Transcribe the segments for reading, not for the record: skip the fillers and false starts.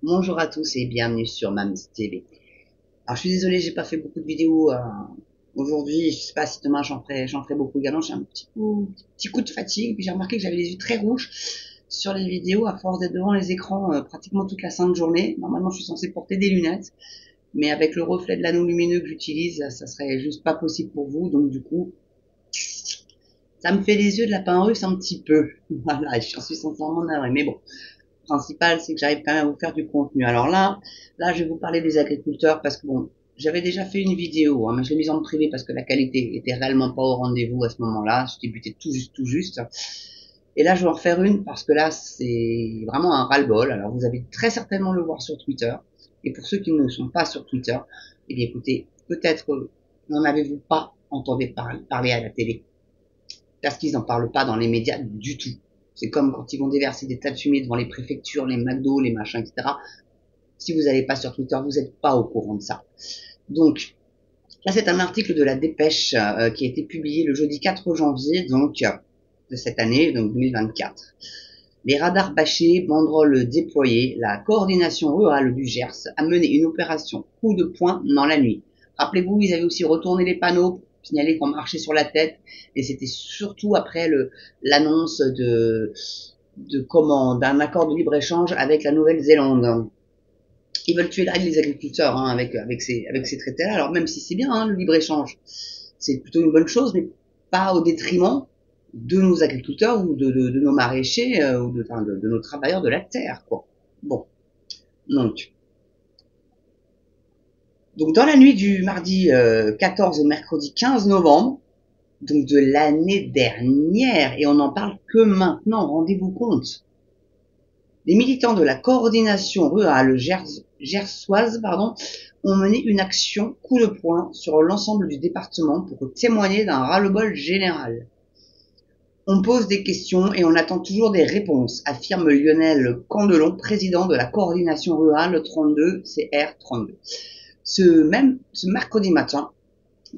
Bonjour à tous et bienvenue sur Mams TV. Alors je suis désolée, j'ai pas fait beaucoup de vidéos aujourd'hui. Je sais pas si demain j'en ferai beaucoup également. J'ai un petit coup de fatigue. Puis j'ai remarqué que j'avais les yeux très rouges sur les vidéos à force d'être devant les écrans pratiquement toute la sainte journée. Normalement, je suis censée porter des lunettes, mais avec le reflet de l'anneau lumineux que j'utilise, ça serait juste pas possible pour vous. Donc du coup, ça me fait les yeux de lapin russe un petit peu. Voilà, je suis sincèrement navrée. Mais bon, principal, c'est que j'arrive quand même à vous faire du contenu. Alors là, je vais vous parler des agriculteurs parce que bon, j'avais déjà fait une vidéo, hein, mais je l'ai mise en privé parce que la qualité était réellement pas au rendez-vous à ce moment-là. Je débutais tout juste. Et là, je vais en refaire une parce que là, c'est vraiment un ras-le-bol. Alors, vous allez très certainement le voir sur Twitter. Et pour ceux qui ne sont pas sur Twitter, eh bien, écoutez, peut-être n'en avez-vous pas entendu parler à la télé parce qu'ils n'en parlent pas dans les médias du tout. C'est comme quand ils vont déverser des tas de fumée devant les préfectures, les McDo, les machins, etc. Si vous n'allez pas sur Twitter, vous n'êtes pas au courant de ça. Donc, là, c'est un article de la Dépêche qui a été publié le jeudi 4 janvier, donc, de cette année, donc 2024. Les radars bâchés, banderoles déployées, la coordination rurale du Gers a mené une opération coup de poing dans la nuit. Rappelez-vous, ils avaient aussi retourné les panneaux pour signaler qu'on marchait sur la tête, et c'était surtout après l'annonce d'un accord de libre-échange avec la Nouvelle-Zélande. Ils veulent tuer les agriculteurs hein, avec ces traités-là. Alors même si c'est bien hein, le libre-échange, c'est plutôt une bonne chose, mais pas au détriment de nos agriculteurs ou de nos maraîchers ou de nos travailleurs de la terre, quoi. Bon, donc, donc dans la nuit du mardi 14 au mercredi 15 novembre, donc de l'année dernière, et on n'en parle que maintenant, rendez-vous compte. Les militants de la coordination rurale gersoise ont mené une action coup de poing sur l'ensemble du département pour témoigner d'un ras-le-bol général. On pose des questions et on attend toujours des réponses, affirme Lionel Candelon, président de la coordination rurale 32 CR32. Ce mercredi matin,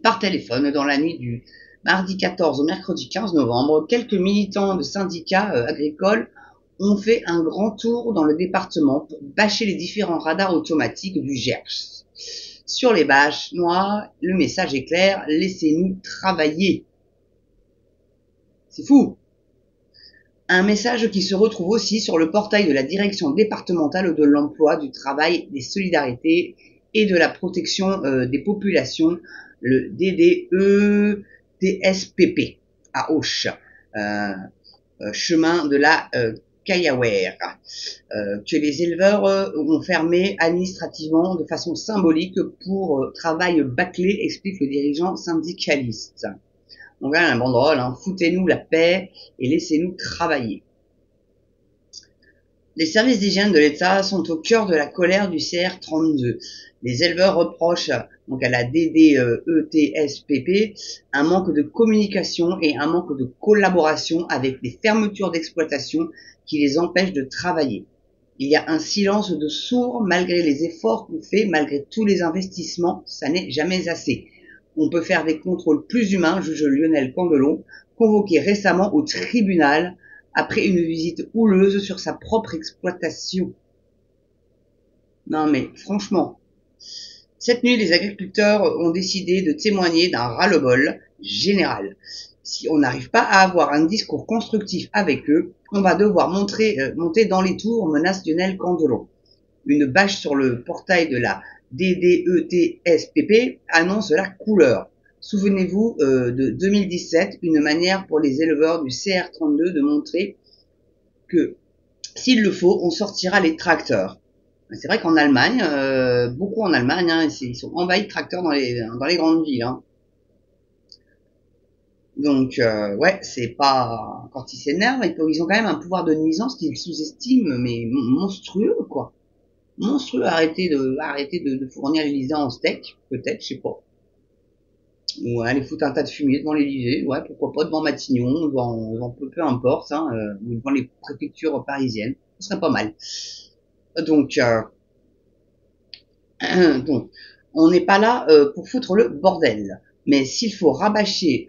par téléphone, dans la nuit du mardi 14 au mercredi 15 novembre, quelques militants de syndicats agricoles ont fait un grand tour dans le département pour bâcher les différents radars automatiques du Gers. Sur les bâches noires, le message est clair, laissez-nous travailler. C'est fou. Un message qui se retrouve aussi sur le portail de la Direction départementale de l'emploi, du travail, des solidarités et de la protection des populations, le DDE-TSPP à Auch, chemin de la Kayaware, que les éleveurs ont fermé administrativement de façon symbolique pour travail bâclé, explique le dirigeant syndicaliste. On gagne un banderole, hein, foutez-nous la paix et laissez-nous travailler. Les services d'hygiène de l'État sont au cœur de la colère du CR32. Les éleveurs reprochent donc à la DDETSPP un manque de communication et un manque de collaboration avec les fermetures d'exploitation qui les empêchent de travailler. Il y a un silence de sourd malgré les efforts qu'on fait, malgré tous les investissements, ça n'est jamais assez. On peut faire des contrôles plus humains, juge Lionel Candelon, convoqué récemment au tribunal après une visite houleuse sur sa propre exploitation. Non mais franchement, cette nuit, les agriculteurs ont décidé de témoigner d'un ras-le-bol général. Si on n'arrive pas à avoir un discours constructif avec eux, on va devoir monter dans les tours, menace Lionel Candelon. Une bâche sur le portail de la DDETSPP annonce la couleur. Souvenez-vous de 2017, une manière pour les éleveurs du CR32 de montrer que, s'il le faut, on sortira les tracteurs. C'est vrai qu'en Allemagne, beaucoup en Allemagne, hein, ils sont envahis de tracteurs dans les grandes villes. Hein. Donc, ouais, c'est pas... Quand ils s'énervent, ils ont quand même un pouvoir de nuisance qu'ils sous-estiment, mais monstrueux, quoi. Monstrueux, arrêtez de fournir l'Élysée en steak, peut-être, je sais pas. Ou aller foutre un tas de fumier devant l'Élysée, ouais, pourquoi pas, devant Matignon, devant peu importe, hein, ou devant les préfectures parisiennes. Ce serait pas mal. Donc, donc on n'est pas là pour foutre le bordel. Mais s'il faut rabâcher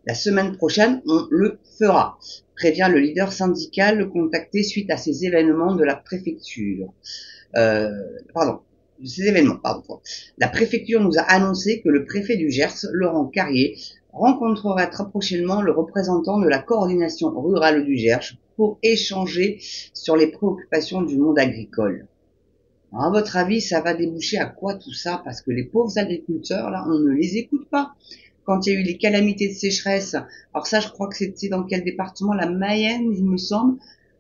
La semaine prochaine, on le fera, prévient le leader syndical contacté suite à ces événements de la préfecture. Pardon. Ces événements, pardon. La préfecture nous a annoncé que le préfet du Gers, Laurent Carrier, rencontrera très prochainement le représentant de la coordination rurale du Gers pour échanger sur les préoccupations du monde agricole. Alors, à votre avis, ça va déboucher à quoi tout ça? Parce que les pauvres agriculteurs, là, on ne les écoute pas. Quand il y a eu les calamités de sécheresse, alors ça, je crois que c'était dans quel département? La Mayenne, il me semble.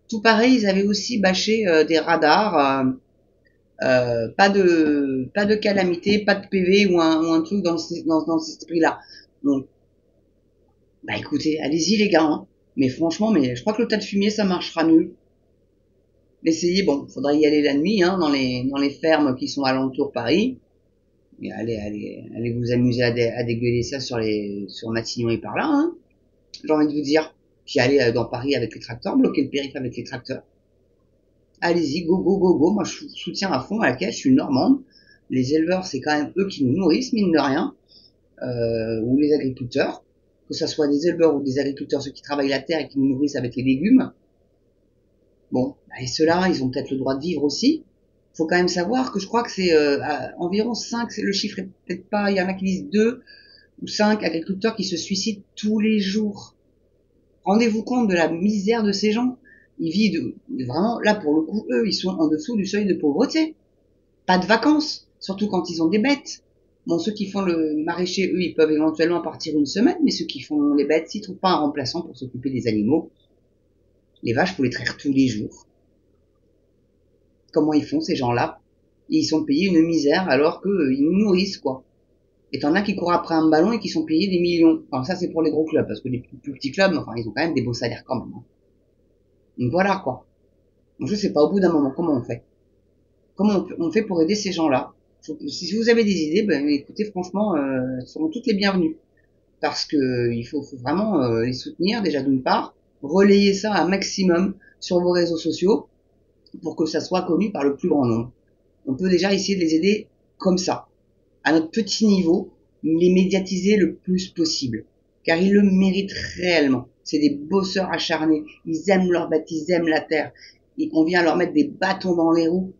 Tout pareil, ils avaient aussi bâché des radars. Pas de calamité, pas de PV ou un truc dans cet esprit-là. Donc, bah écoutez, allez-y les gars. Hein. Mais franchement, je crois que le tas de fumier, ça marchera mieux. Essayez, bon, faudra y aller la nuit, hein, dans les fermes qui sont alentour Paris. Et allez vous amuser à dégueuler ça sur Matignon et par là, hein. J'ai envie de vous dire. Puis aller dans Paris avec les tracteurs, bloquer le périph' avec les tracteurs. Allez-y, go, go, go, go. Moi, je soutiens à fond à laquelle je suis normande. Les éleveurs, c'est quand même eux qui nous nourrissent, mine de rien. Ou les agriculteurs. Que ce soit des éleveurs ou des agriculteurs, ceux qui travaillent la terre et qui nous nourrissent avec les légumes. Bon, et ceux-là, ils ont peut-être le droit de vivre aussi. Faut quand même savoir que je crois que c'est environ 5, le chiffre est peut-être pas, il y en a qui disent 2 ou 5 agriculteurs qui se suicident tous les jours. Rendez-vous compte de la misère de ces gens. Ils vivent vraiment, là pour le coup, eux, ils sont en dessous du seuil de pauvreté. Pas de vacances, surtout quand ils ont des bêtes. Bon, ceux qui font le maraîcher, eux, ils peuvent éventuellement partir une semaine, mais ceux qui font les bêtes, s'ils trouvent pas un remplaçant pour s'occuper des animaux, les vaches, faut les traire tous les jours. Comment ils font, ces gens-là? Ils sont payés une misère alors qu'ils nous nourrissent, quoi. Et t'en as qui courent après un ballon et qui sont payés des millions. Enfin, ça, c'est pour les gros clubs, parce que les plus petits clubs, enfin, ils ont quand même des beaux salaires quand même. Hein. Donc voilà, quoi. Donc je sais pas, au bout d'un moment, comment on fait? Comment on fait pour aider ces gens-là? Si vous avez des idées, ben écoutez, franchement, elles seront toutes les bienvenues. Parce que il faut vraiment les soutenir, déjà d'une part, relayer ça un maximum sur vos réseaux sociaux pour que ça soit connu par le plus grand nombre. On peut déjà essayer de les aider comme ça, à notre petit niveau, les médiatiser le plus possible, car ils le méritent réellement. C'est des bosseurs acharnés, ils aiment leur bête, ils aiment la terre, et on vient leur mettre des bâtons dans les roues,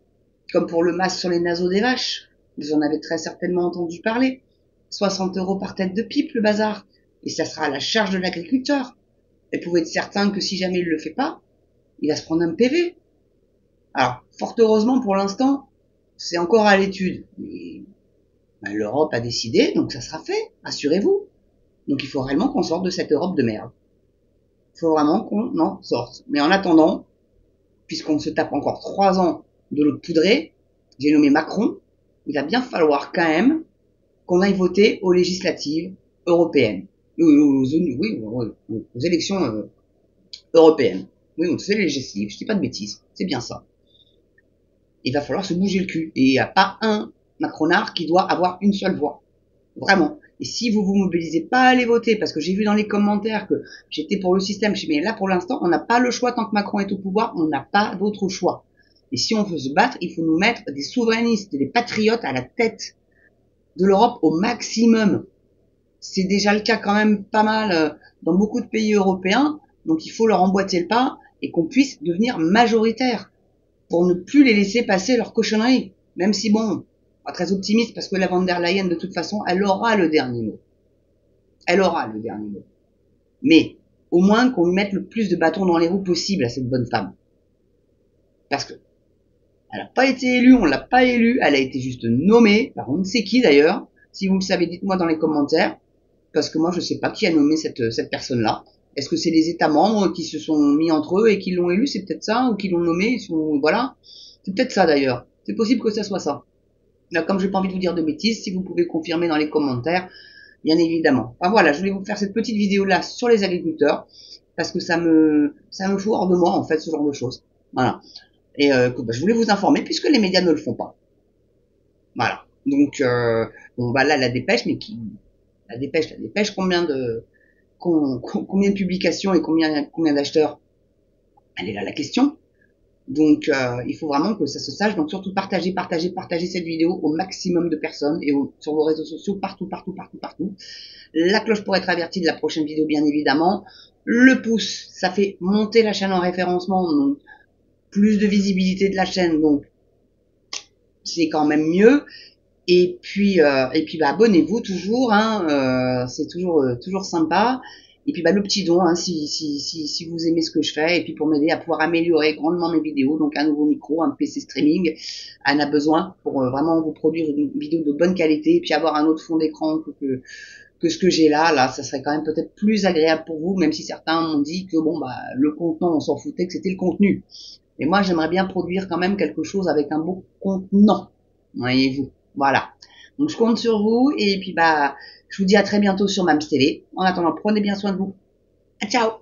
comme pour le masque sur les naseaux des vaches. Vous en avez très certainement entendu parler. 60 € par tête de pipe, le bazar. Et ça sera à la charge de l'agriculteur. Et vous pouvez être certain que si jamais il le fait pas, il va se prendre un PV. Alors, fort heureusement pour l'instant, c'est encore à l'étude. Mais l'Europe a décidé, donc ça sera fait, assurez-vous. Donc il faut réellement qu'on sorte de cette Europe de merde. Il faut vraiment qu'on en sorte. Mais en attendant, puisqu'on se tape encore 3 ans de l'autre poudrée, j'ai nommé Macron, il va bien falloir quand même qu'on aille voter aux législatives européennes. Aux élections européennes. Oui, c'est les législatives, je dis pas de bêtises, c'est bien ça. Il va falloir se bouger le cul. Et il n'y a pas un Macronard qui doit avoir une seule voix. Vraiment. Et si vous vous mobilisez pas à aller voter, parce que j'ai vu dans les commentaires que j'étais pour le système, je dis mais là pour l'instant on n'a pas le choix tant que Macron est au pouvoir, on n'a pas d'autre choix. Et si on veut se battre, il faut nous mettre des souverainistes, des patriotes à la tête de l'Europe au maximum. C'est déjà le cas quand même pas mal dans beaucoup de pays européens, donc il faut leur emboîter le pas et qu'on puisse devenir majoritaire pour ne plus les laisser passer leur cochonnerie. Même si bon, pas très optimiste parce que la von der Leyen de toute façon, elle aura le dernier mot. Elle aura le dernier mot. Mais au moins qu'on lui mette le plus de bâtons dans les roues possible à cette bonne femme. Parce que elle n'a pas été élue, on l'a pas élue, elle a été juste nommée par on ne sait qui d'ailleurs. Si vous le savez, dites-moi dans les commentaires. Parce que moi, je sais pas qui a nommé cette personne-là. Est-ce que c'est les États membres qui se sont mis entre eux et qui l'ont élu? C'est peut-être ça, ou qui l'ont nommé, voilà. C'est peut-être ça d'ailleurs. C'est possible que ça soit ça. Là, comme j'ai pas envie de vous dire de bêtises, si vous pouvez confirmer dans les commentaires, bien évidemment. Enfin voilà, je voulais vous faire cette petite vidéo-là sur les agriculteurs, parce que ça me fout hors de moi, en fait, ce genre de choses. Voilà. Et je voulais vous informer, puisque les médias ne le font pas. Voilà. Donc, bon, bah là, la dépêche, mais qui... La dépêche, combien de publications et combien d'acheteurs? Elle est là la question. Donc, il faut vraiment que ça se sache. Donc, surtout partagez cette vidéo au maximum de personnes et sur vos réseaux sociaux, partout. La cloche pour être averti de la prochaine vidéo, bien évidemment. Le pouce, ça fait monter la chaîne en référencement, donc plus de visibilité de la chaîne, donc c'est quand même mieux. Et puis bah, abonnez-vous toujours, hein, c'est toujours sympa. Et puis bah, le petit don, hein, si vous aimez ce que je fais, et puis pour m'aider à pouvoir améliorer grandement mes vidéos, donc un nouveau micro, un PC streaming, Anne a besoin pour vraiment vous produire une vidéo de bonne qualité, et puis avoir un autre fond d'écran que ce que j'ai là, ça serait quand même peut-être plus agréable pour vous, même si certains m'ont dit que bon bah le contenant, on s'en foutait, que c'était le contenu. Et moi, j'aimerais bien produire quand même quelque chose avec un beau contenant, voyez-vous. Voilà. Donc je compte sur vous et puis bah je vous dis à très bientôt sur Mams TV. En attendant, prenez bien soin de vous. Ciao.